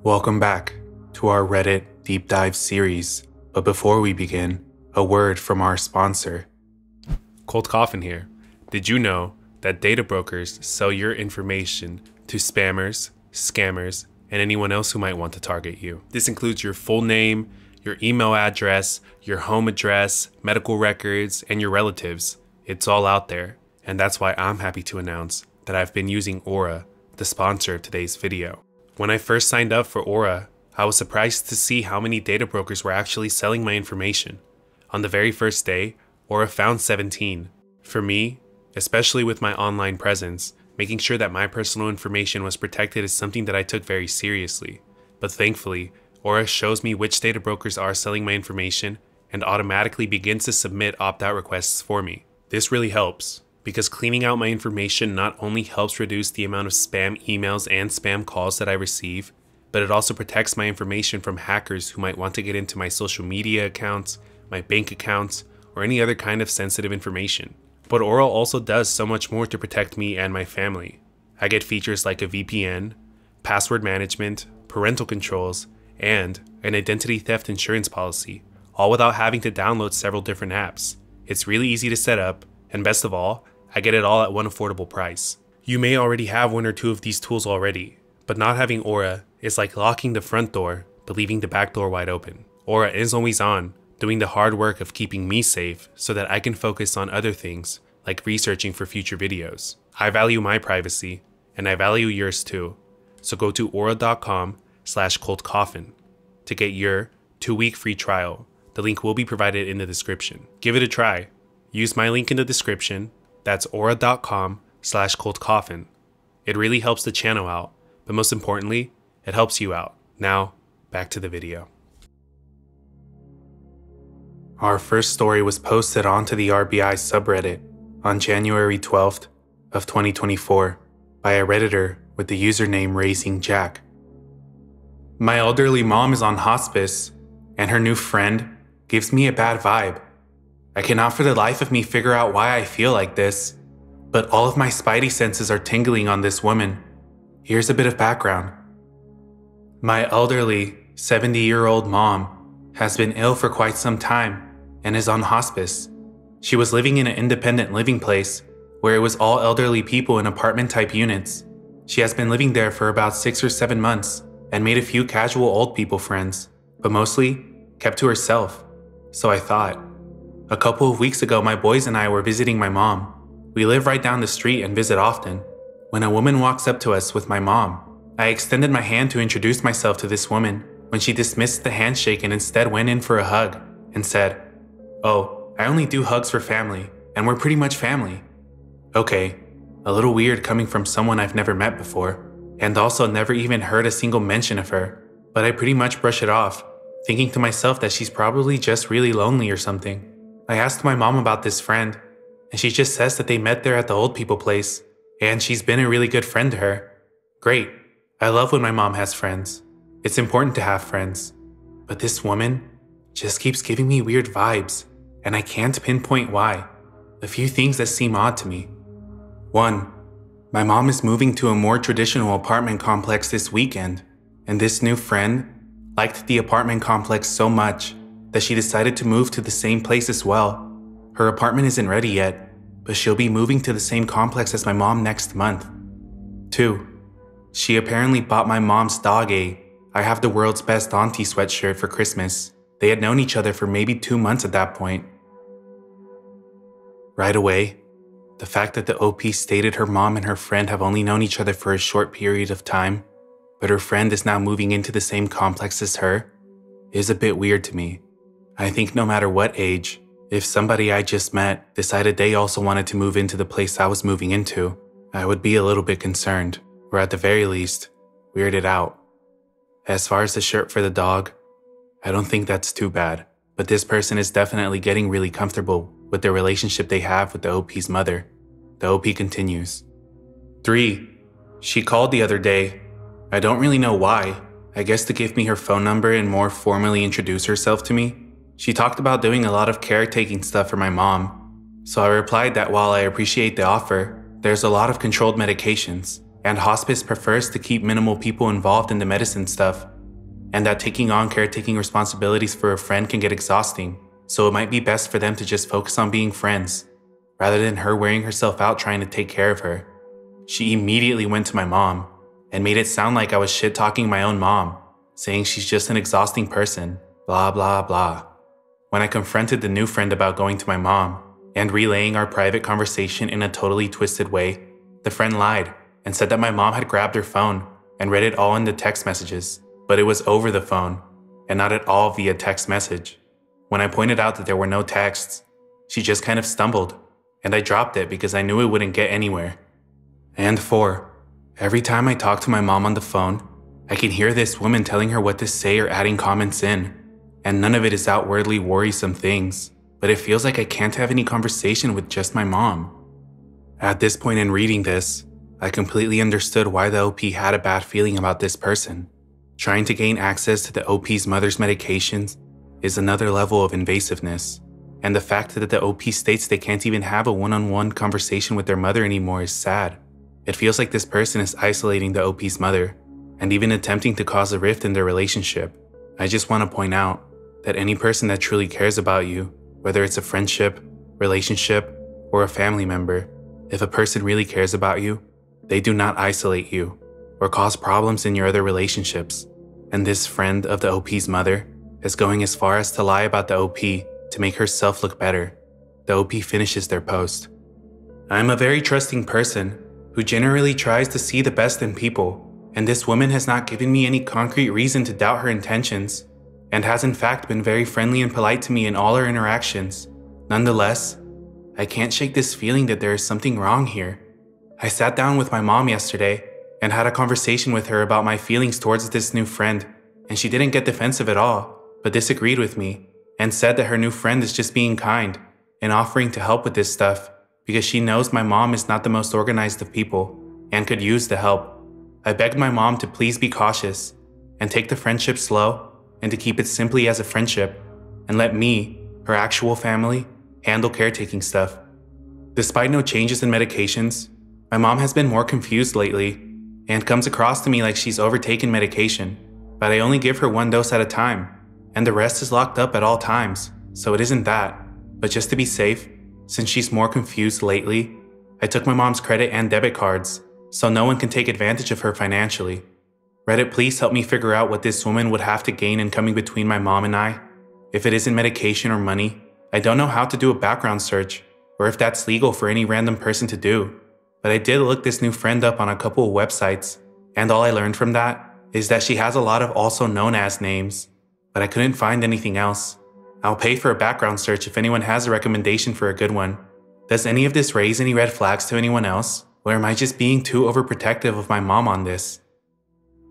Welcome back to our Reddit deep dive series, but before we begin, a word from our sponsor. Cold Coffin here. Did you know that data brokers sell your information to spammers, scammers, and anyone else who might want to target you? This includes your full name, your email address, your home address, medical records, and your relatives. It's all out there, and that's why I'm happy to announce that I've been using Aura, the sponsor of today's video. When I first signed up for Aura, I was surprised to see how many data brokers were actually selling my information. On the very first day, Aura found 17. For me, especially with my online presence, making sure that my personal information was protected is something that I took very seriously. But thankfully, Aura shows me which data brokers are selling my information and automatically begins to submit opt-out requests for me. This really helps, because cleaning out my information not only helps reduce the amount of spam emails and spam calls that I receive, but it also protects my information from hackers who might want to get into my social media accounts, my bank accounts, or any other kind of sensitive information. But Aura also does so much more to protect me and my family. I get features like a VPN, password management, parental controls, and an identity theft insurance policy, all without having to download several different apps. It's really easy to set up, and best of all, I get it all at one affordable price. You may already have one or two of these tools already, but not having Aura is like locking the front door but leaving the back door wide open. Aura is always on, doing the hard work of keeping me safe so that I can focus on other things like researching for future videos. I value my privacy, and I value yours too. So go to aura.com/coldcoffin to get your 2-week free trial. The link will be provided in the description. Give it a try. Use my link in the description. That's aura.com/coldcoffin. It really helps the channel out, but most importantly, it helps you out. Now, back to the video. Our first story was posted onto the RBI subreddit on January 12th of 2024 by a Redditor with the username Raising Jack. My elderly mom is on hospice, and her new friend gives me a bad vibe. I cannot for the life of me figure out why I feel like this, but all of my spidey senses are tingling on this woman. Here's a bit of background. My elderly 70-year-old mom has been ill for quite some time and is on hospice. She was living in an independent living place where it was all elderly people in apartment-type units. She has been living there for about 6 or 7 months and made a few casual old people friends, but mostly kept to herself. So I thought. A couple of weeks ago, my boys and I were visiting my mom. We live right down the street and visit often. When a woman walks up to us with my mom, I extended my hand to introduce myself to this woman when she dismissed the handshake and instead went in for a hug and said, "Oh, I only do hugs for family, and we're pretty much family." Okay, a little weird coming from someone I've never met before, and also never even heard a single mention of her, but I pretty much brush it off, thinking to myself that she's probably just really lonely or something. I asked my mom about this friend, and she just says that they met there at the old people place, and she's been a really good friend to her. Great. I love when my mom has friends. It's important to have friends. But this woman just keeps giving me weird vibes, and I can't pinpoint why. A few things that seem odd to me. 1. My mom is moving to a more traditional apartment complex this weekend, and this new friend liked the apartment complex so much that she decided to move to the same place as well. Her apartment isn't ready yet, but she'll be moving to the same complex as my mom next month. 2. She apparently bought my mom's dog a "I have the world's best auntie" sweatshirt for Christmas. They had known each other for maybe 2 months at that point. Right away, the fact that the OP stated her mom and her friend have only known each other for a short period of time, but her friend is now moving into the same complex as her, is a bit weird to me. I think no matter what age, if somebody I just met decided they also wanted to move into the place I was moving into, I would be a little bit concerned, or at the very least, weirded out. As far as the shirt for the dog, I don't think that's too bad, but this person is definitely getting really comfortable with the relationship they have with the OP's mother. The OP continues. 3. She called the other day. I don't really know why. I guess to give me her phone number and more formally introduce herself to me. She talked about doing a lot of caretaking stuff for my mom, so I replied that while I appreciate the offer, there's a lot of controlled medications, and hospice prefers to keep minimal people involved in the medicine stuff, and that taking on caretaking responsibilities for a friend can get exhausting, so it might be best for them to just focus on being friends, rather than her wearing herself out trying to take care of her. She immediately went to my mom and made it sound like I was shit-talking my own mom, saying she's just an exhausting person, blah blah blah. When I confronted the new friend about going to my mom and relaying our private conversation in a totally twisted way, the friend lied and said that my mom had grabbed her phone and read it all in the text messages, but it was over the phone and not at all via text message. When I pointed out that there were no texts, she just kind of stumbled, and I dropped it because I knew it wouldn't get anywhere. And 4, every time I talk to my mom on the phone, I can hear this woman telling her what to say or adding comments in, and none of it is outwardly worrisome things, but it feels like I can't have any conversation with just my mom. At this point in reading this, I completely understood why the OP had a bad feeling about this person. Trying to gain access to the OP's mother's medications is another level of invasiveness, and the fact that the OP states they can't even have a one-on-one conversation with their mother anymore is sad. It feels like this person is isolating the OP's mother, and even attempting to cause a rift in their relationship. I just want to point out that any person that truly cares about you, whether it's a friendship, relationship, or a family member, if a person really cares about you, they do not isolate you or cause problems in your other relationships. And this friend of the OP's mother is going as far as to lie about the OP to make herself look better. The OP finishes their post. I'm a very trusting person who generally tries to see the best in people, and this woman has not given me any concrete reason to doubt her intentions, and has in fact been very friendly and polite to me in all our interactions. Nonetheless, I can't shake this feeling that there is something wrong here. I sat down with my mom yesterday and had a conversation with her about my feelings towards this new friend, and she didn't get defensive at all, but disagreed with me and said that her new friend is just being kind and offering to help with this stuff because she knows my mom is not the most organized of people and could use the help. I begged my mom to please be cautious and take the friendship slow and to keep it simply as a friendship and let me, her actual family, handle caretaking stuff. Despite no changes in medications, my mom has been more confused lately and comes across to me like she's overtaken medication, but I only give her 1 dose at a time, and the rest is locked up at all times, so it isn't that. But just to be safe, since she's more confused lately, I took my mom's credit and debit cards, so no one can take advantage of her financially. Reddit, please help me figure out what this woman would have to gain in coming between my mom and I. If it isn't medication or money, I don't know how to do a background search, or if that's legal for any random person to do. But I did look this new friend up on a couple of websites, and all I learned from that is that she has a lot of also known as names, but I couldn't find anything else. I'll pay for a background search if anyone has a recommendation for a good one. Does any of this raise any red flags to anyone else, or am I just being too overprotective of my mom on this?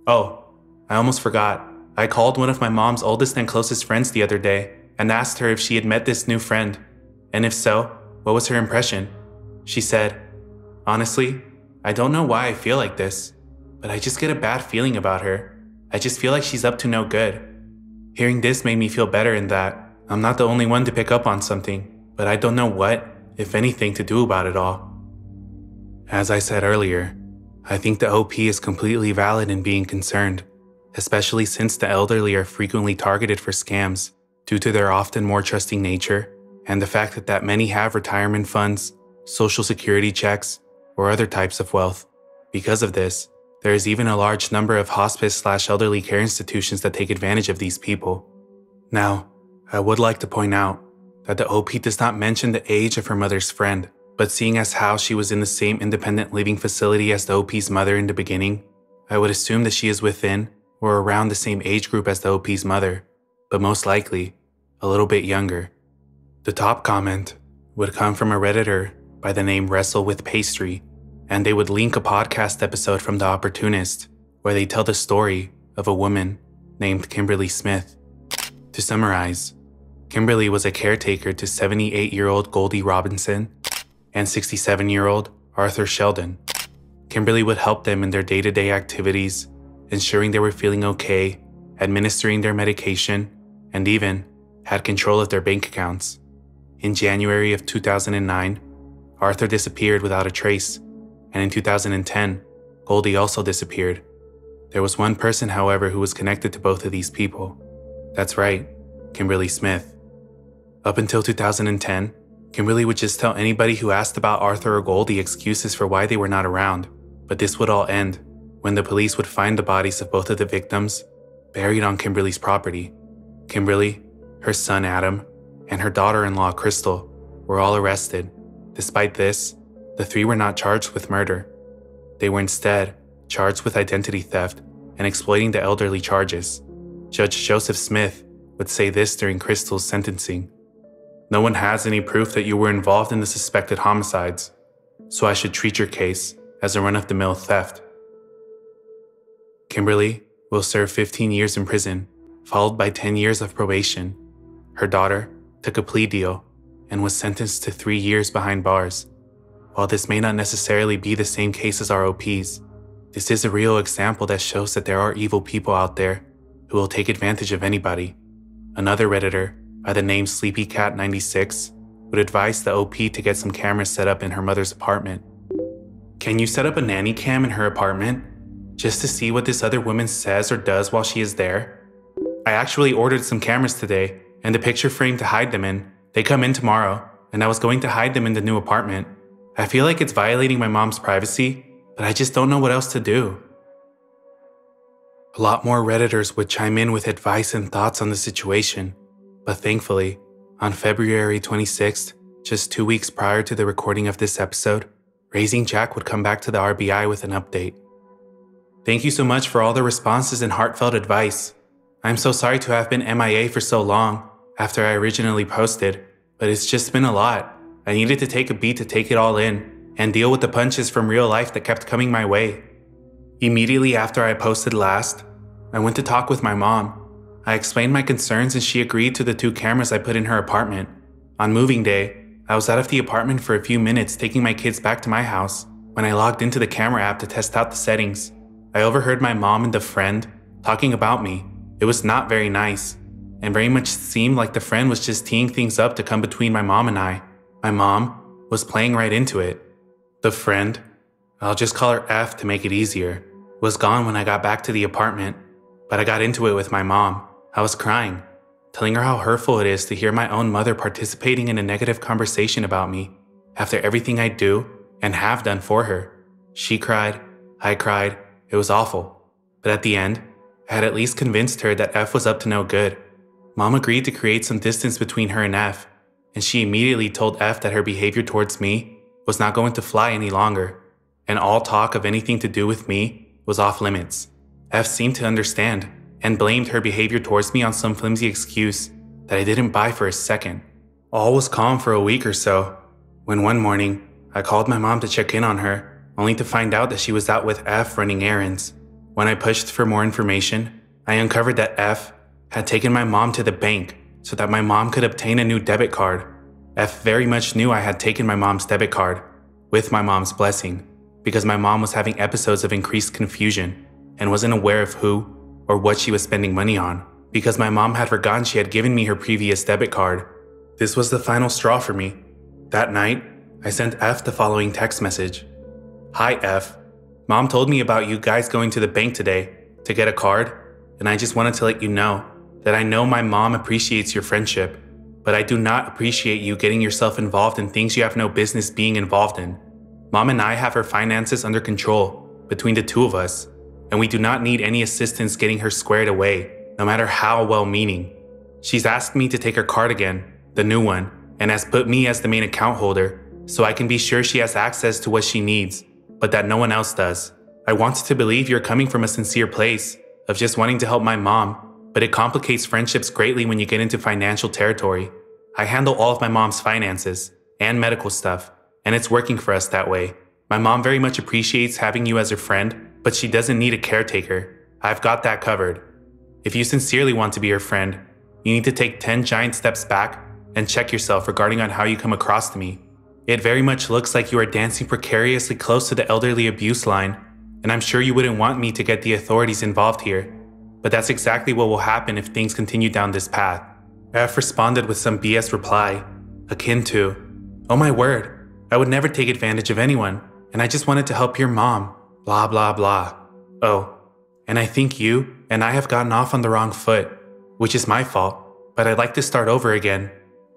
Oh, I almost forgot. I called one of my mom's oldest and closest friends the other day and asked her if she had met this new friend, and if so, what was her impression? She said, "Honestly, I don't know why I feel like this, but I just get a bad feeling about her. I just feel like she's up to no good." Hearing this made me feel better in that I'm not the only one to pick up on something, but I don't know what, if anything, to do about it all. As I said earlier, I think the OP is completely valid in being concerned, especially since the elderly are frequently targeted for scams due to their often more trusting nature and the fact that many have retirement funds, social security checks, or other types of wealth. Because of this, there is even a large number of hospice/elderly care institutions that take advantage of these people. Now, I would like to point out that the OP does not mention the age of her mother's friend, but seeing as how she was in the same independent living facility as the OP's mother in the beginning, I would assume that she is within or around the same age group as the OP's mother, but most likely a little bit younger. The top comment would come from a Redditor by the name Wrestle with Pastry, and they would link a podcast episode from The Opportunist where they tell the story of a woman named Kimberly Smith. To summarize, Kimberly was a caretaker to 78-year-old Goldie Robinson and 67-year-old Arthur Sheldon. Kimberly would help them in their day-to-day activities, ensuring they were feeling okay, administering their medication, and even had control of their bank accounts. In January of 2009, Arthur disappeared without a trace, and in 2010, Goldie also disappeared. There was one person, however, who was connected to both of these people. That's right, Kimberly Smith. Up until 2010, Kimberly would just tell anybody who asked about Arthur or Goldie excuses for why they were not around, but this would all end when the police would find the bodies of both of the victims buried on Kimberly's property. Kimberly, her son Adam, and her daughter-in-law Crystal were all arrested. Despite this, the three were not charged with murder. They were instead charged with identity theft and exploiting the elderly charges. Judge Joseph Smith would say this during Crystal's sentencing: "No one has any proof that you were involved in the suspected homicides, so I should treat your case as a run-of-the-mill theft." Kimberly will serve 15 years in prison, followed by 10 years of probation. Her daughter took a plea deal and was sentenced to 3 years behind bars. While this may not necessarily be the same case as ROPs, this is a real example that shows that there are evil people out there who will take advantage of anybody. Another Redditor by the name SleepyCat96 would advise the OP to get some cameras set up in her mother's apartment. "Can you set up a nanny cam in her apartment just to see what this other woman says or does while she is there? I actually ordered some cameras today and a picture frame to hide them in. They come in tomorrow, and I was going to hide them in the new apartment. I feel like it's violating my mom's privacy, but I just don't know what else to do." A lot more Redditors would chime in with advice and thoughts on the situation, but thankfully, on February 26th, just 2 weeks prior to the recording of this episode, Raising Jack would come back to the RBI with an update. "Thank you so much for all the responses and heartfelt advice. I'm so sorry to have been MIA for so long after I originally posted, but it's just been a lot. I needed to take a beat to take it all in and deal with the punches from real life that kept coming my way. Immediately after I posted last, I went to talk with my mom. I explained my concerns and she agreed to the 2 cameras I put in her apartment. On moving day, I was out of the apartment for a few minutes taking my kids back to my house when I logged into the camera app to test out the settings. I overheard my mom and the friend talking about me. It was not very nice, and very much seemed like the friend was just teeing things up to come between my mom and I. My mom was playing right into it. The friend, I'll just call her F to make it easier, was gone when I got back to the apartment, but I got into it with my mom. I was crying, telling her how hurtful it is to hear my own mother participating in a negative conversation about me after everything I do and have done for her. She cried, I cried, it was awful. But at the end, I had at least convinced her that F was up to no good. Mom agreed to create some distance between her and F, and she immediately told F that her behavior towards me was not going to fly any longer, and all talk of anything to do with me was off limits. F seemed to understand and blamed her behavior towards me on some flimsy excuse that I didn't buy for a second. All was calm for a week or so, when one morning I called my mom to check in on her, only to find out that she was out with F running errands. When I pushed for more information, I uncovered that F had taken my mom to the bank so that my mom could obtain a new debit card. F very much knew I had taken my mom's debit card, with my mom's blessing, because my mom was having episodes of increased confusion and wasn't aware of who or what she was spending money on, because my mom had forgotten she had given me her previous debit card. This was the final straw for me. That night, I sent F the following text message. Hi F, Mom told me about you guys going to the bank today to get a card, and I just wanted to let you know that I know my mom appreciates your friendship, but I do not appreciate you getting yourself involved in things you have no business being involved in. Mom and I have her finances under control between the two of us, and we do not need any assistance getting her squared away, no matter how well-meaning. She's asked me to take her card again, the new one, and has put me as the main account holder, so I can be sure she has access to what she needs, but that no one else does. I wanted to believe you're coming from a sincere place of just wanting to help my mom, but it complicates friendships greatly when you get into financial territory. I handle all of my mom's finances and medical stuff, and it's working for us that way. My mom very much appreciates having you as her friend, but she doesn't need a caretaker. I've got that covered. If you sincerely want to be her friend, you need to take 10 giant steps back and check yourself regarding on how you come across to me. It very much looks like you are dancing precariously close to the elderly abuse line, and I'm sure you wouldn't want me to get the authorities involved here. But that's exactly what will happen if things continue down this path. F responded with some BS reply, akin to, oh my word, I would never take advantage of anyone, and I just wanted to help your mom, blah blah blah. Oh, And I think you and I have gotten off on the wrong foot, which is my fault, but I'd like to start over again.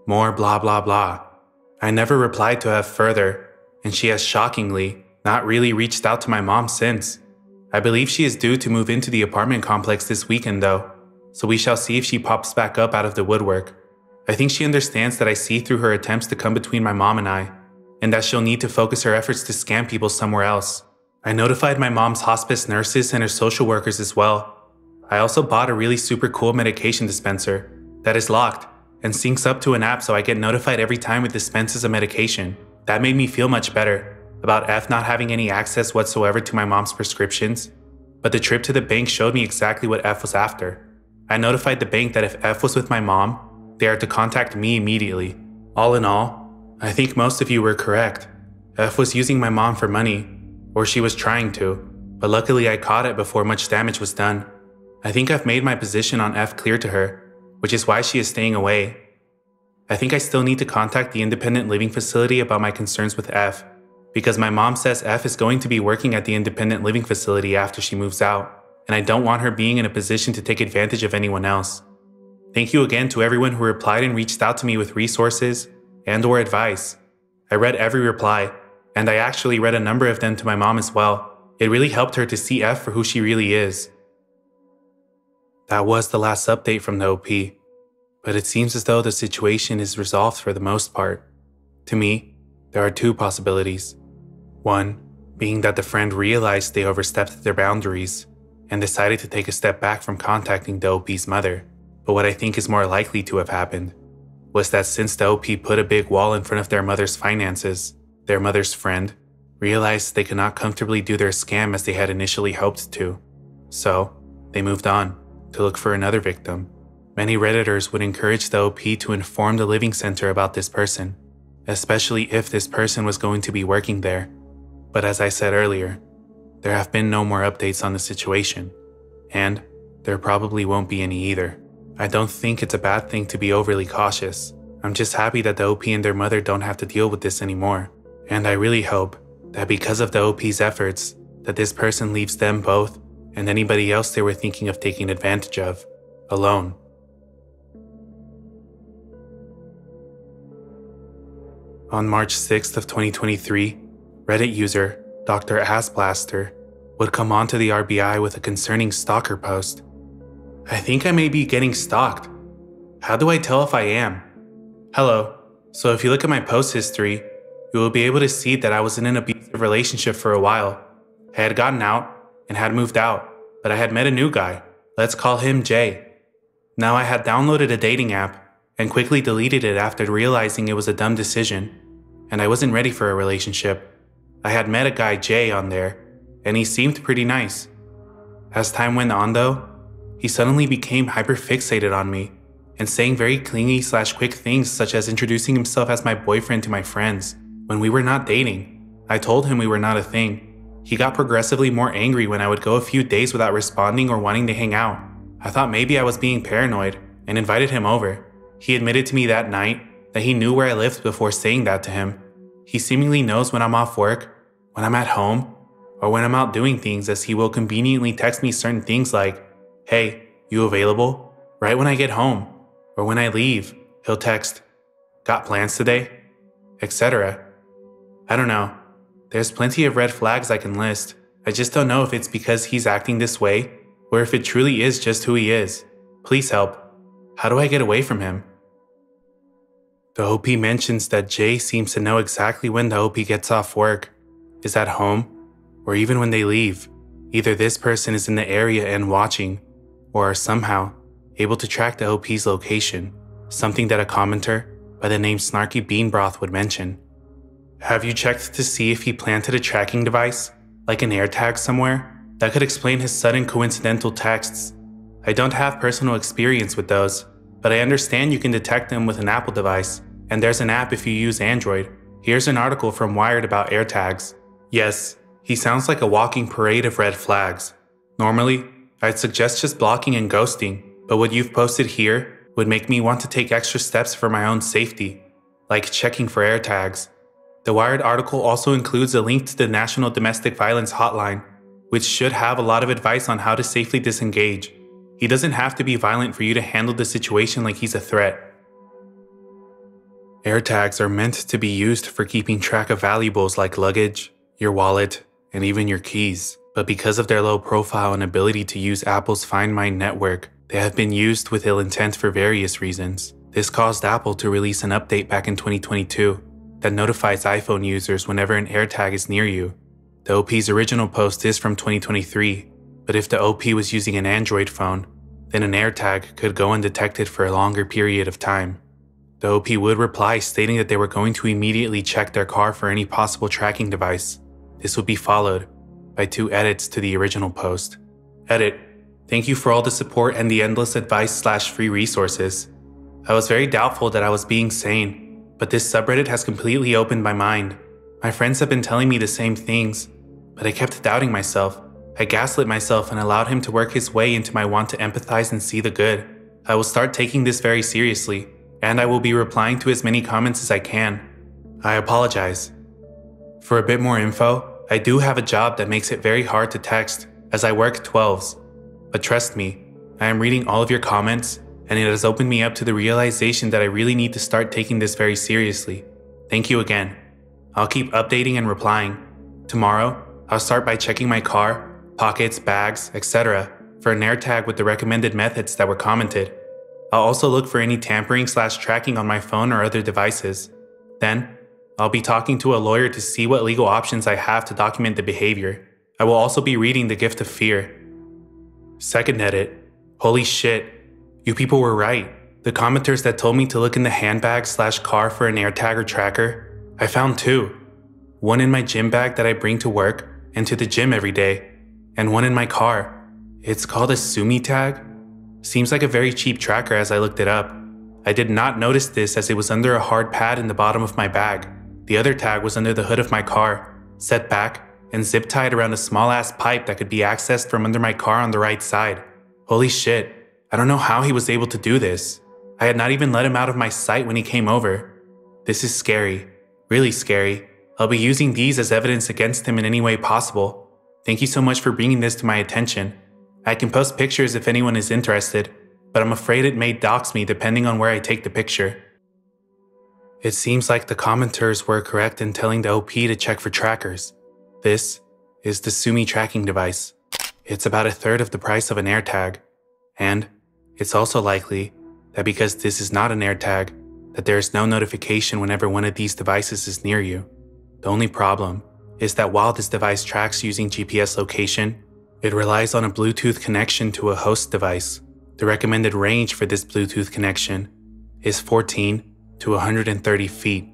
More blah blah blah. I never replied to F further, and she has shockingly not really reached out to my mom since. I believe she is due to move into the apartment complex this weekend though, so we shall see if she pops back up out of the woodwork. I think she understands that I see through her attempts to come between my mom and I, and that she'll need to focus her efforts to scam people somewhere else. I notified my mom's hospice nurses and her social workers as well. I also bought a really super cool medication dispenser that is locked and syncs up to an app so I get notified every time it dispenses a medication. That made me feel much better about F not having any access whatsoever to my mom's prescriptions, but the trip to the bank showed me exactly what F was after. I notified the bank that if F was with my mom, they are to contact me immediately. All in all, I think most of you were correct. F was using my mom for money, or she was trying to, but luckily I caught it before much damage was done. I think I've made my position on F clear to her, which is why she is staying away. I think I still need to contact the independent living facility about my concerns with F, because my mom says F is going to be working at the independent living facility after she moves out, and I don't want her being in a position to take advantage of anyone else. Thank you again to everyone who replied and reached out to me with resources and/or advice. I read every reply, and I actually read a number of them to my mom as well. It really helped her to see F for who she really is. That was the last update from the OP, but it seems as though the situation is resolved for the most part. To me, there are two possibilities. One, being that the friend realized they overstepped their boundaries and decided to take a step back from contacting the OP's mother. But what I think is more likely to have happened was that since the OP put a big wall in front of their mother's finances, their mother's friend realized they could not comfortably do their scam as they had initially hoped to. So, they moved on to look for another victim. Many Redditors would encourage the OP to inform the living center about this person, especially if this person was going to be working there. But as I said earlier, there have been no more updates on the situation, and there probably won't be any either. I don't think it's a bad thing to be overly cautious. I'm just happy that the OP and their mother don't have to deal with this anymore. And I really hope that because of the OP's efforts, that this person leaves them both and anybody else they were thinking of taking advantage of alone. On March 6th of 2023, Reddit user Dr. Assblaster would come onto the RBI with a concerning stalker post. I think I may be getting stalked. How do I tell if I am? Hello. So if you look at my post history, you will be able to see that I was in an abusive relationship for a while. I had gotten out and had moved out, but I had met a new guy. Let's call him Jay. Now I had downloaded a dating app and quickly deleted it after realizing it was a dumb decision, and I wasn't ready for a relationship. I had met a guy Jay on there, and he seemed pretty nice. As time went on though, he suddenly became hyper-fixated on me and saying very clingy/quick things such as introducing himself as my boyfriend to my friends when we were not dating. I told him we were not a thing. He got progressively more angry when I would go a few days without responding or wanting to hang out. I thought maybe I was being paranoid and invited him over. He admitted to me that night that he knew where I lived before saying that to him. He seemingly knows when I'm off work, when I'm at home, or when I'm out doing things, as he will conveniently text me certain things like, "Hey, you available?" Right when I get home, or when I leave, he'll text, "Got plans today?" etc. I don't know. There's plenty of red flags I can list. I just don't know if it's because he's acting this way, or if it truly is just who he is. Please help. How do I get away from him? The OP mentions that Jay seems to know exactly when the OP gets off work, is at home, or even when they leave. Either this person is in the area and watching, or are somehow able to track the OP's location, something that a commenter by the name Snarky Beanbroth would mention. Have you checked to see if he planted a tracking device, like an AirTag somewhere? That could explain his sudden coincidental texts. I don't have personal experience with those, but I understand you can detect them with an Apple device, and there's an app if you use Android. Here's an article from Wired about AirTags. Yes, he sounds like a walking parade of red flags. Normally, I'd suggest just blocking and ghosting, but what you've posted here would make me want to take extra steps for my own safety, like checking for AirTags. The Wired article also includes a link to the National Domestic Violence Hotline, which should have a lot of advice on how to safely disengage. He doesn't have to be violent for you to handle the situation like he's a threat. AirTags are meant to be used for keeping track of valuables like luggage, your wallet, and even your keys. But because of their low profile and ability to use Apple's Find My network, they have been used with ill intent for various reasons. This caused Apple to release an update back in 2022 that notifies iPhone users whenever an AirTag is near you. The OP's original post is from 2023, but if the OP was using an Android phone, then an AirTag could go undetected for a longer period of time. The OP would reply stating that they were going to immediately check their car for any possible tracking device. This would be followed by 2 edits to the original post. Edit: thank you for all the support and the endless advice/free resources. I was very doubtful that I was being sane, but this subreddit has completely opened my mind. My friends have been telling me the same things, but I kept doubting myself. I gaslit myself and allowed him to work his way into my want to empathize and see the good. I will start taking this very seriously, and I will be replying to as many comments as I can. I apologize. For a bit more info, I do have a job that makes it very hard to text, as I work 12s. But trust me, I am reading all of your comments, and it has opened me up to the realization that I really need to start taking this very seriously. Thank you again. I'll keep updating and replying. Tomorrow, I'll start by checking my car, pockets, bags, etc. for an AirTag with the recommended methods that were commented. I'll also look for any tampering/tracking on my phone or other devices. Then, I'll be talking to a lawyer to see what legal options I have to document the behavior. I will also be reading The Gift of Fear. Second edit: holy shit, you people were right. The commenters that told me to look in the handbag/car for an AirTag or tracker, I found 2. One in my gym bag that I bring to work and to the gym every day, and one in my car. It's called a Sumi tag. Seems like a very cheap tracker as I looked it up. I did not notice this as it was under a hard pad in the bottom of my bag. The other tag was under the hood of my car, set back, and zip tied around a small ass pipe that could be accessed from under my car on the right side. Holy shit, I don't know how he was able to do this. I had not even let him out of my sight when he came over. This is scary, really scary. I'll be using these as evidence against him in any way possible. Thank you so much for bringing this to my attention. I can post pictures if anyone is interested, but I'm afraid it may dox me depending on where I take the picture. It seems like the commenters were correct in telling the OP to check for trackers. This is the Sumi tracking device. It's about 1/3 of the price of an AirTag, and it's also likely that because this is not an AirTag, that there is no notification whenever one of these devices is near you. The only problem is that while this device tracks using GPS location, it relies on a Bluetooth connection to a host device. The recommended range for this Bluetooth connection is 14 to 130 feet,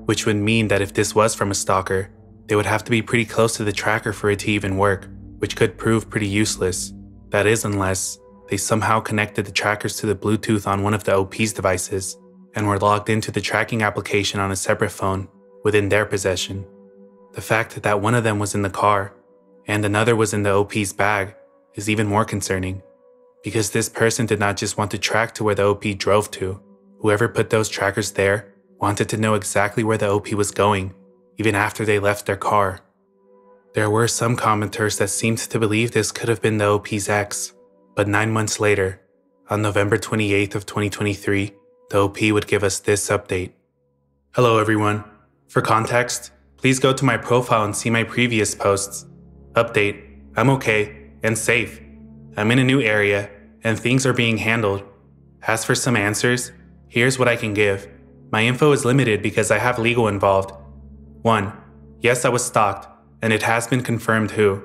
which would mean that if this was from a stalker, they would have to be pretty close to the tracker for it to even work, which could prove pretty useless. That is unless they somehow connected the trackers to the Bluetooth on one of the OP's devices and were logged into the tracking application on a separate phone within their possession. The fact that one of them was in the car and another was in the OP's bag is even more concerning, because this person did not just want to track to where the OP drove to. Whoever put those trackers there wanted to know exactly where the OP was going, even after they left their car. There were some commenters that seemed to believe this could have been the OP's ex, but 9 months later, on November 28th of 2023, the OP would give us this update. Hello everyone. For context, please go to my profile and see my previous posts. Update: I'm okay and safe. I'm in a new area and things are being handled. As for some answers, here's what I can give. My info is limited because I have legal involved. 1. Yes, I was stalked, and it has been confirmed who.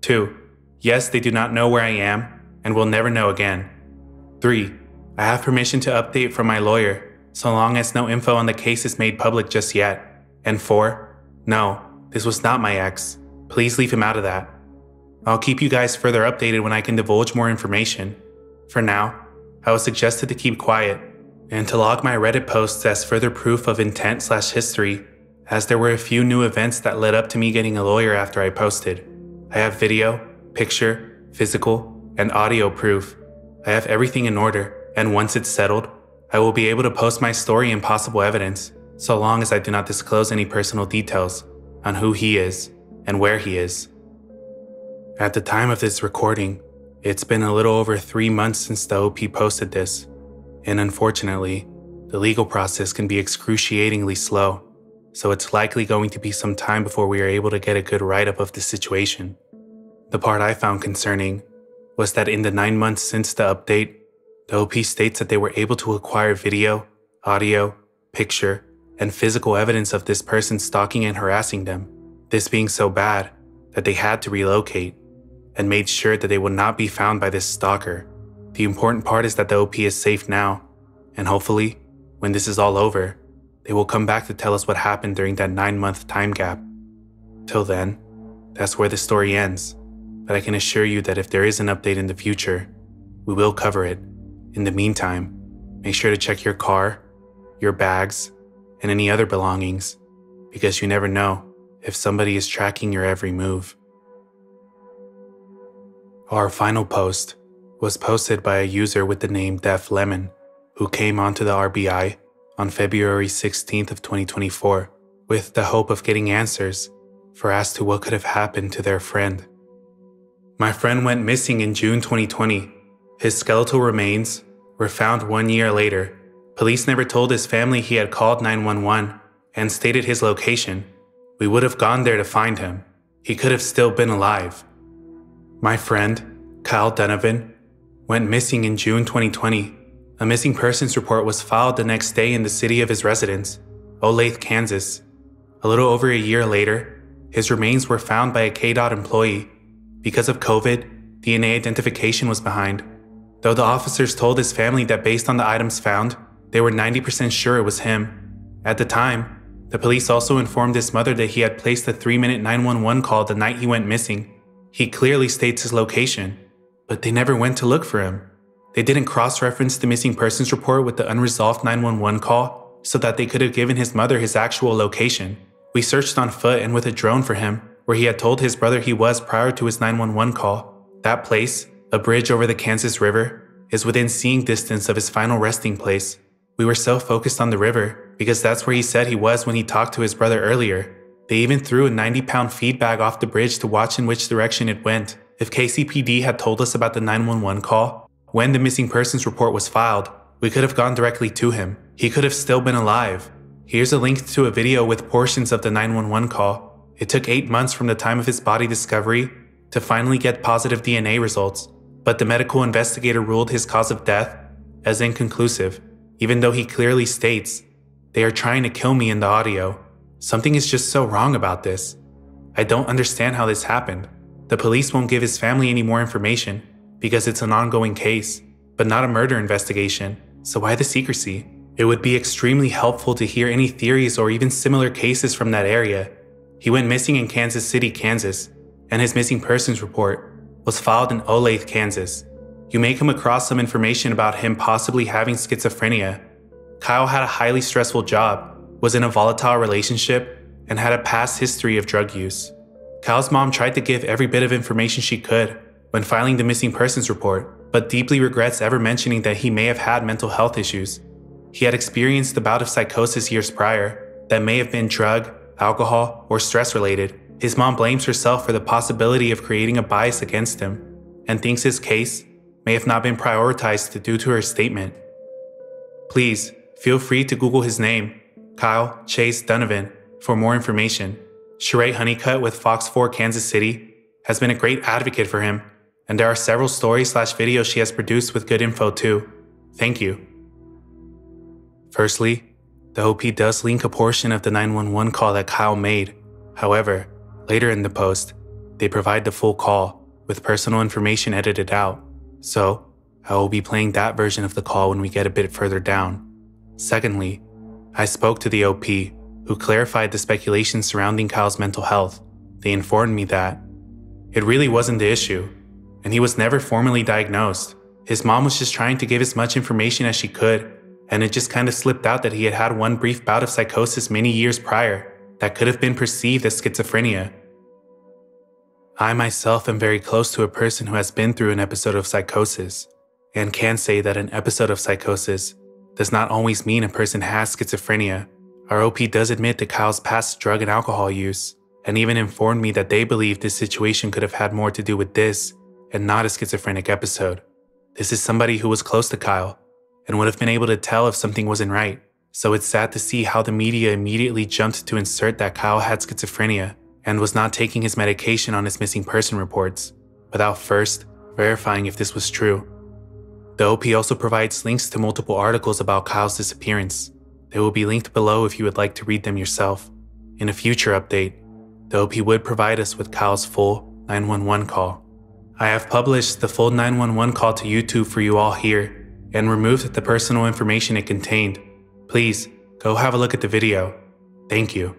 2. Yes, they do not know where I am and will never know again. 3. I have permission to update from my lawyer, so long as no info on the case is made public just yet. And 4. No, this was not my ex. Please leave him out of that. I'll keep you guys further updated when I can divulge more information. For now, I was suggested to keep quiet and to log my Reddit posts as further proof of intent/history, as there were a few new events that led up to me getting a lawyer after I posted. I have video, picture, physical, and audio proof. I have everything in order, and once it's settled, I will be able to post my story and possible evidence, so long as I do not disclose any personal details on who he is and where he is. At the time of this recording, it's been a little over 3 months since the OP posted this, and unfortunately, the legal process can be excruciatingly slow, so it's likely going to be some time before we are able to get a good write-up of the situation. The part I found concerning was that in the 9 months since the update, the OP states that they were able to acquire video, audio, picture, and physical evidence of this person stalking and harassing them, this being so bad that they had to relocate, and made sure that they would not be found by this stalker. The important part is that the OP is safe now, and hopefully, when this is all over, they will come back to tell us what happened during that 9-month time gap. Till then, that's where the story ends, but I can assure you that if there is an update in the future, we will cover it. In the meantime, make sure to check your car, your bags, and any other belongings, because you never know if somebody is tracking your every move. Our final post was posted by a user with the name Def Lemon, who came onto the RBI on February 16th of 2024 with the hope of getting answers for as to what could have happened to their friend. My friend went missing in June 2020. His skeletal remains were found 1 year later. Police never told his family he had called 911 and stated his location. We would have gone there to find him. He could have still been alive. My friend, Kyle Donovan, went missing in June 2020. A missing persons report was filed the next day in the city of his residence, Olathe, Kansas. A little over a year later, his remains were found by a KDOT employee. Because of COVID, DNA identification was behind. Though the officers told his family that based on the items found, they were 90% sure it was him. At the time, the police also informed his mother that he had placed a 3-minute 911 call the night he went missing. He clearly states his location, but they never went to look for him. They didn't cross-reference the missing persons report with the unresolved 911 call so that they could have given his mother his actual location. We searched on foot and with a drone for him, where he had told his brother he was prior to his 911 call. That place, a bridge over the Kansas River, is within seeing distance of his final resting place. We were so focused on the river because that's where he said he was when he talked to his brother earlier. They even threw a 90-pound feed bag off the bridge to watch in which direction it went. If KCPD had told us about the 911 call, when the missing persons report was filed, we could have gone directly to him. He could have still been alive. Here's a link to a video with portions of the 911 call. It took 8 months from the time of his body discovery to finally get positive DNA results, but the medical investigator ruled his cause of death as inconclusive, even though he clearly states, "They are trying to kill me" in the audio. Something is just so wrong about this. I don't understand how this happened. The police won't give his family any more information because it's an ongoing case, but not a murder investigation, so why the secrecy? It would be extremely helpful to hear any theories or even similar cases from that area. He went missing in Kansas City, Kansas, and his missing persons report was filed in Olathe, Kansas. You may come across some information about him possibly having schizophrenia. Kyle had a highly stressful job, was in a volatile relationship, and had a past history of drug use. Kyle's mom tried to give every bit of information she could when filing the missing persons report, but deeply regrets ever mentioning that he may have had mental health issues. He had experienced a bout of psychosis years prior that may have been drug, alcohol, or stress-related. His mom blames herself for the possibility of creating a bias against him and thinks his case may have not been prioritized due to her statement. Please, feel free to Google his name, Kyle Chase Donovan, for more information. Sheree Honeycutt with Fox 4 Kansas City has been a great advocate for him, and there are several stories/videos she has produced with good info too. Thank you. Firstly, the OP does link a portion of the 911 call that Kyle made. However, later in the post, they provide the full call with personal information edited out. So, I will be playing that version of the call when we get a bit further down. Secondly, I spoke to the OP, who clarified the speculation surrounding Kyle's mental health. They informed me that it really wasn't the issue, and he was never formally diagnosed. His mom was just trying to give as much information as she could, and it just kind of slipped out that he had had one brief bout of psychosis many years prior that could have been perceived as schizophrenia. I myself am very close to a person who has been through an episode of psychosis, and can say that an episode of psychosis does not always mean a person has schizophrenia. Our OP does admit to Kyle's past drug and alcohol use, and even informed me that they believed this situation could have had more to do with this and not a schizophrenic episode. This is somebody who was close to Kyle and would have been able to tell if something wasn't right. So it's sad to see how the media immediately jumped to insert that Kyle had schizophrenia and was not taking his medication on his missing person reports, without first verifying if this was true. The OP also provides links to multiple articles about Kyle's disappearance. They will be linked below if you would like to read them yourself. In a future update, the OP would provide us with Kyle's full 911 call. I have published the full 911 call to YouTube for you all here and removed the personal information it contained. Please, go have a look at the video. Thank you.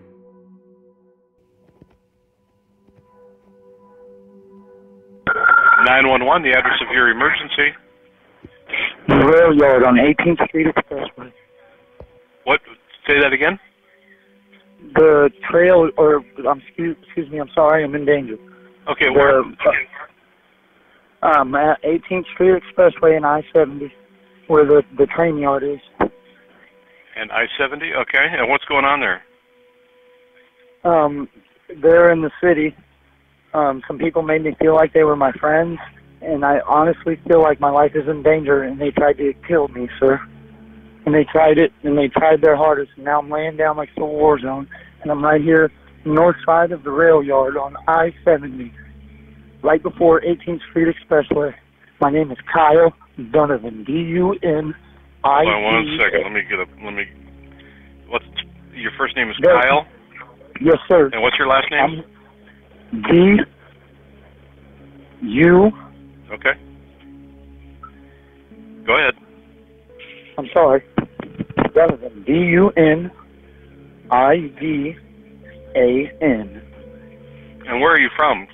(911), the address of your emergency. Rail yard on 18th Street Expressway. What? Say that again? The trail, or excuse me, I'm sorry, I'm in danger. Okay, where? At 18th Street Expressway and I-70, where the train yard is. And I-70, okay. And what's going on there? There in the city, some people made me feel like they were my friends, and I honestly feel like my life is in danger, and they tried to kill me, sir. And they tried it, and they tried their hardest, and now I'm laying down like it's a war zone, and I'm right here, north side of the rail yard on I-70, right before 18th Street Expressway. My name is Kyle Donovan, D-U-N-I-V. Hold on 1 second, what's, your first name is Kyle? Yes, sir. And what's your last name? D-U... Okay. Go ahead. I'm sorry. Donovan, D-U-N-I-V-A-N. And where are you from?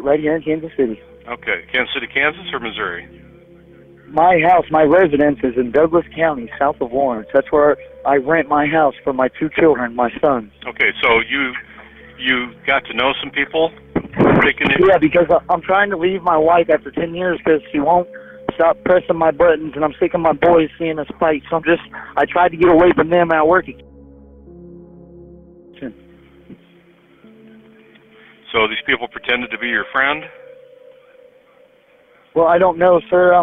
Right here in Kansas City. Okay. Kansas City, Kansas, or Missouri? My house, my residence is in Douglas County, south of Lawrence. That's where I rent my house for my 2 children, my sons. Okay, so you got to know some people? Yeah, because I'm trying to leave my wife after 10 years because she won't stop pressing my buttons, and I'm sick of my boys seeing us fight. So I tried to get away from them at work. So these people pretended to be your friend? Well, I don't know, sir.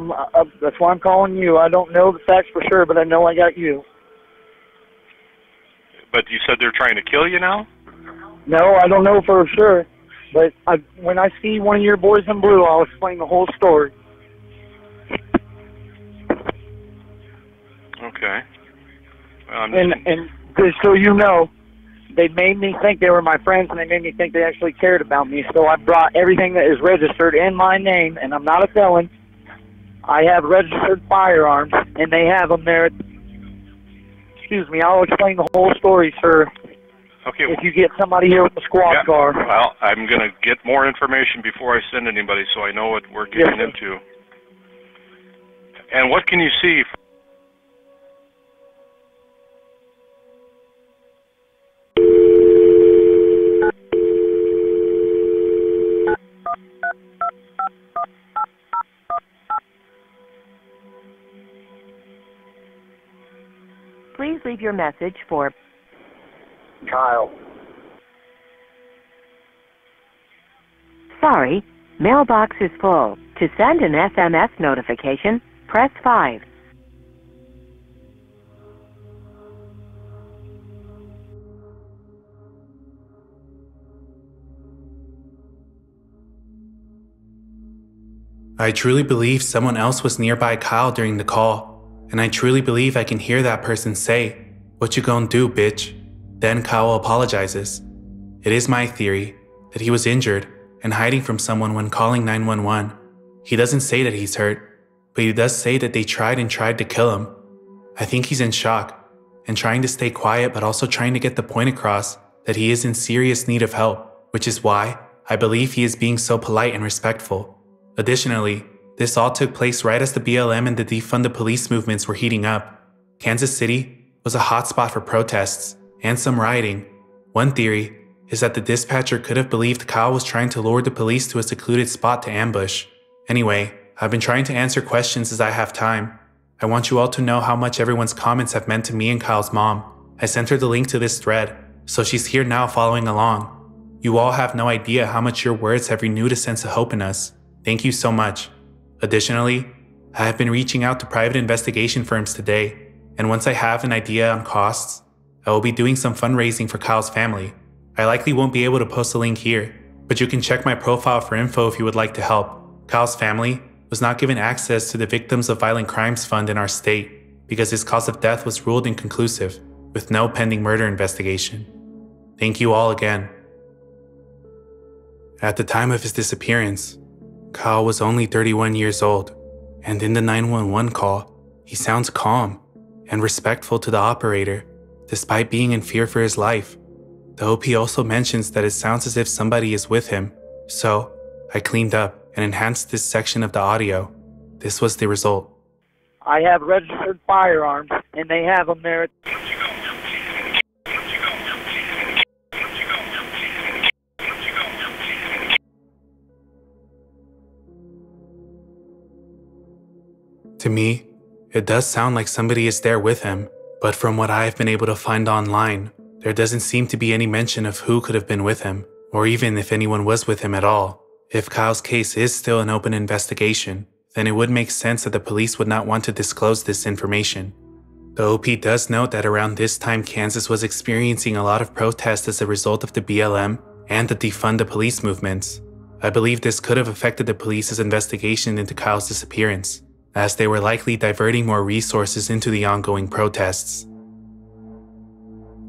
That's why I'm calling you. I don't know the facts for sure, but I know I got you. But you said they're trying to kill you now? No, I don't know for sure. But when I see one of your boys in blue, I'll explain the whole story. Okay. And just so you know, they made me think they were my friends, and they made me think they actually cared about me. So I brought everything that is registered in my name, and I'm not a felon. I have registered firearms, and they have them there. Excuse me, I'll explain the whole story, sir. Okay. If you get somebody here with a squad car. Well, I'm going to get more information before I send anybody so I know what we're getting into. And what can you see? Please leave your message for Kyle. Sorry, mailbox is full. To send an SMS notification, press 5. I truly believe someone else was nearby Kyle during the call, and I truly believe I can hear that person say, "What you gonna do, bitch?" Then Kyle apologizes. It is my theory that he was injured and hiding from someone when calling 911. He doesn't say that he's hurt, but he does say that they tried to kill him. I think he's in shock and trying to stay quiet, but also trying to get the point across that he is in serious need of help, which is why I believe he is being so polite and respectful. Additionally, this all took place right as the BLM and the defund the police movements were heating up. Kansas City was a hotspot for protests and some rioting. One theory is that the dispatcher could have believed Kyle was trying to lure the police to a secluded spot to ambush. Anyway, I've been trying to answer questions as I have time. I want you all to know how much everyone's comments have meant to me and Kyle's mom. I sent her the link to this thread. so she's here now following along. You all have no idea how much your words have renewed a sense of hope in us. Thank you so much. Additionally, I have been reaching out to private investigation firms today, and once I have an idea on costs, I will be doing some fundraising for Kyle's family. I likely won't be able to post a link here, but you can check my profile for info if you would like to help. Kyle's family was not given access to the Victims of Violent Crimes Fund in our state because his cause of death was ruled inconclusive, with no pending murder investigation. Thank you all again. At the time of his disappearance, Kyle was only 31 years old, and in the 911 call, he sounds calm and respectful to the operator, despite being in fear for his life. The OP also mentions that it sounds as if somebody is with him, so I cleaned up and enhanced this section of the audio. This was the result. I have registered firearms, and they have them there. To me, it does sound like somebody is there with him, but from what I've been able to find online, there doesn't seem to be any mention of who could have been with him, or even if anyone was with him at all. If Kyle's case is still an open investigation, then it would make sense that the police would not want to disclose this information. The OP does note that around this time Kansas was experiencing a lot of protests as a result of the BLM and the defund the police movements. I believe this could have affected the police's investigation into Kyle's disappearance, as they were likely diverting more resources into the ongoing protests.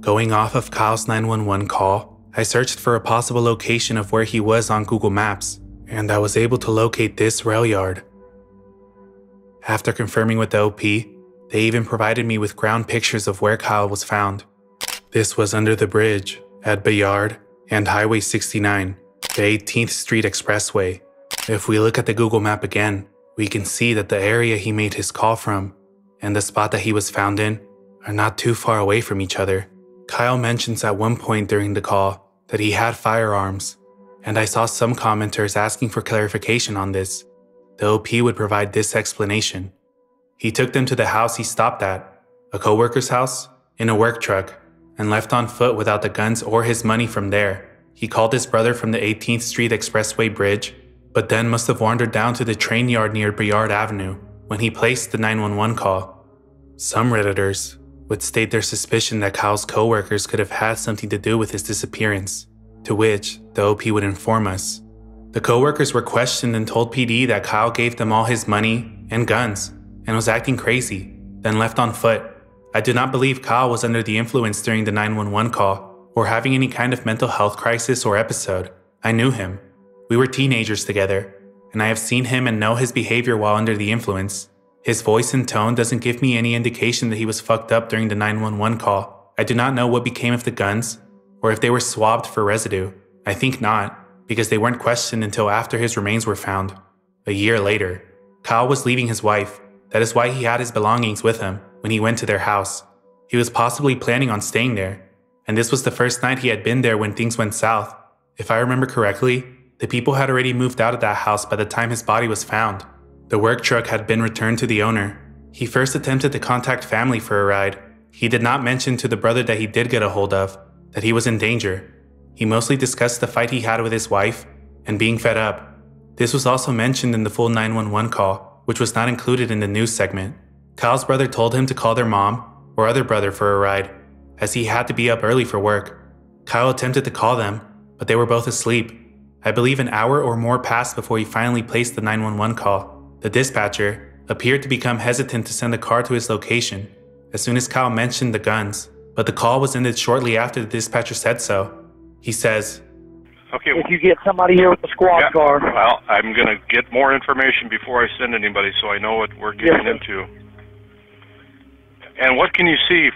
Going off of Kyle's 911 call, I searched for a possible location of where he was on Google Maps, and I was able to locate this rail yard. After confirming with the OP, they even provided me with ground pictures of where Kyle was found. This was under the bridge at Bayard and Highway 69, the 18th Street Expressway. If we look at the Google map again, we can see that the area he made his call from and the spot that he was found in are not too far away from each other. Kyle mentions at one point during the call that he had firearms, and I saw some commenters asking for clarification on this. The OP would provide this explanation. He took them to the house he stopped at, a coworker's house, in a work truck, and left on foot without the guns or his money from there. He called his brother from the 18th Street Expressway bridge, but then must have wandered down to the train yard near Bayard Avenue when he placed the 911 call. Some Redditors would state their suspicion that Kyle's coworkers could have had something to do with his disappearance, to which the OP would inform us. The coworkers were questioned and told PD that Kyle gave them all his money and guns and was acting crazy, then left on foot. I do not believe Kyle was under the influence during the 911 call or having any kind of mental health crisis or episode. I knew him. We were teenagers together, and I have seen him and know his behavior while under the influence. His voice and tone doesn't give me any indication that he was fucked up during the 911 call. I do not know what became of the guns, or if they were swabbed for residue. I think not, because they weren't questioned until after his remains were found. A year later, Kyle was leaving his wife. That is why he had his belongings with him when he went to their house. He was possibly planning on staying there, and this was the first night he had been there when things went south. If I remember correctly, the people had already moved out of that house by the time his body was found. The work truck had been returned to the owner. He first attempted to contact family for a ride. He did not mention to the brother that he did get a hold of that he was in danger. He mostly discussed the fight he had with his wife and being fed up. This was also mentioned in the full 911 call, which was not included in the news segment. Kyle's brother told him to call their mom or other brother for a ride, as he had to be up early for work. Kyle attempted to call them, but they were both asleep. I believe an hour or more passed before he finally placed the 911 call. The dispatcher appeared to become hesitant to send a car to his location as soon as Kyle mentioned the guns, but the call was ended shortly after the dispatcher said so. He says, Okay. If you get somebody here with a squad car. Well, I'm going to get more information before I send anybody so I know what we're getting into. And what can you see?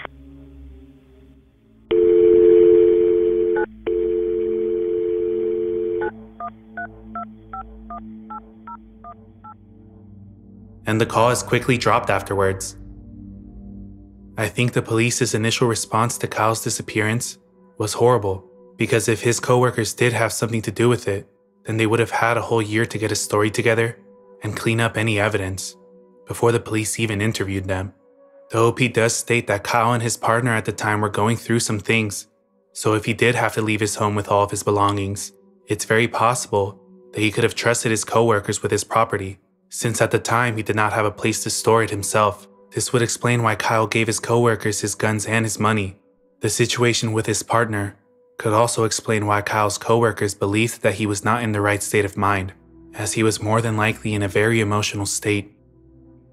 and the call is quickly dropped afterwards. I think the police's initial response to Kyle's disappearance was horrible, because if his coworkers did have something to do with it, then they would have had a whole year to get a story together and clean up any evidence before the police even interviewed them. The OP does state that Kyle and his partner at the time were going through some things, So if he did have to leave his home with all of his belongings, it's very possible that he could have trusted his coworkers with his property, since at the time he did not have a place to store it himself. This would explain why Kyle gave his coworkers his guns and his money. The situation with his partner could also explain why Kyle's coworkers believed that he was not in the right state of mind, as he was more than likely in a very emotional state.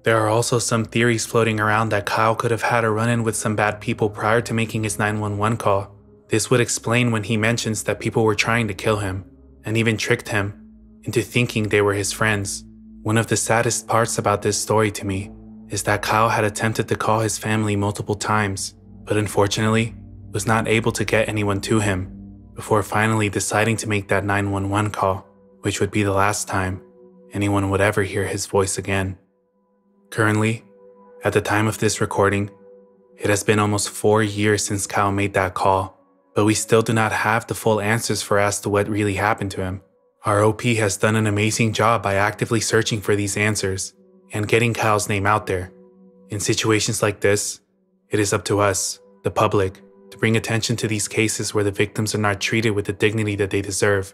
There are also some theories floating around that Kyle could have had a run-in with some bad people prior to making his 911 call. This would explain when he mentions that people were trying to kill him, and even tricked him into thinking they were his friends. One of the saddest parts about this story to me is that Kyle had attempted to call his family multiple times, but unfortunately was not able to get anyone to him before finally deciding to make that 911 call, which would be the last time anyone would ever hear his voice again. Currently, at the time of this recording, it has been almost 4 years since Kyle made that call, but we still do not have the full answers for as to what really happened to him. Our OP has done an amazing job by actively searching for these answers and getting Kyle's name out there. In situations like this, it is up to us, the public, to bring attention to these cases where the victims are not treated with the dignity that they deserve,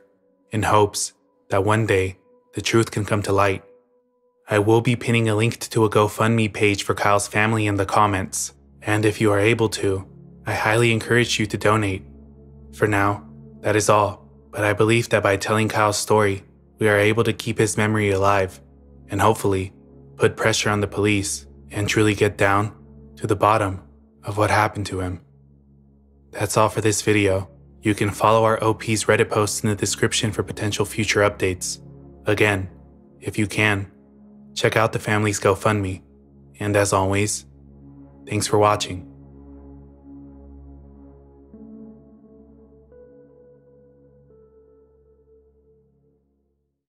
in hopes that one day the truth can come to light. I will be pinning a link to a GoFundMe page for Kyle's family in the comments, and if you are able to, I highly encourage you to donate. For now, that is all, but I believe that by telling Kyle's story, we are able to keep his memory alive, and hopefully put pressure on the police and truly get down to the bottom of what happened to him. That's all for this video. You can follow our OP's Reddit posts in the description for potential future updates. Again, if you can, check out the family's GoFundMe. And as always, thanks for watching.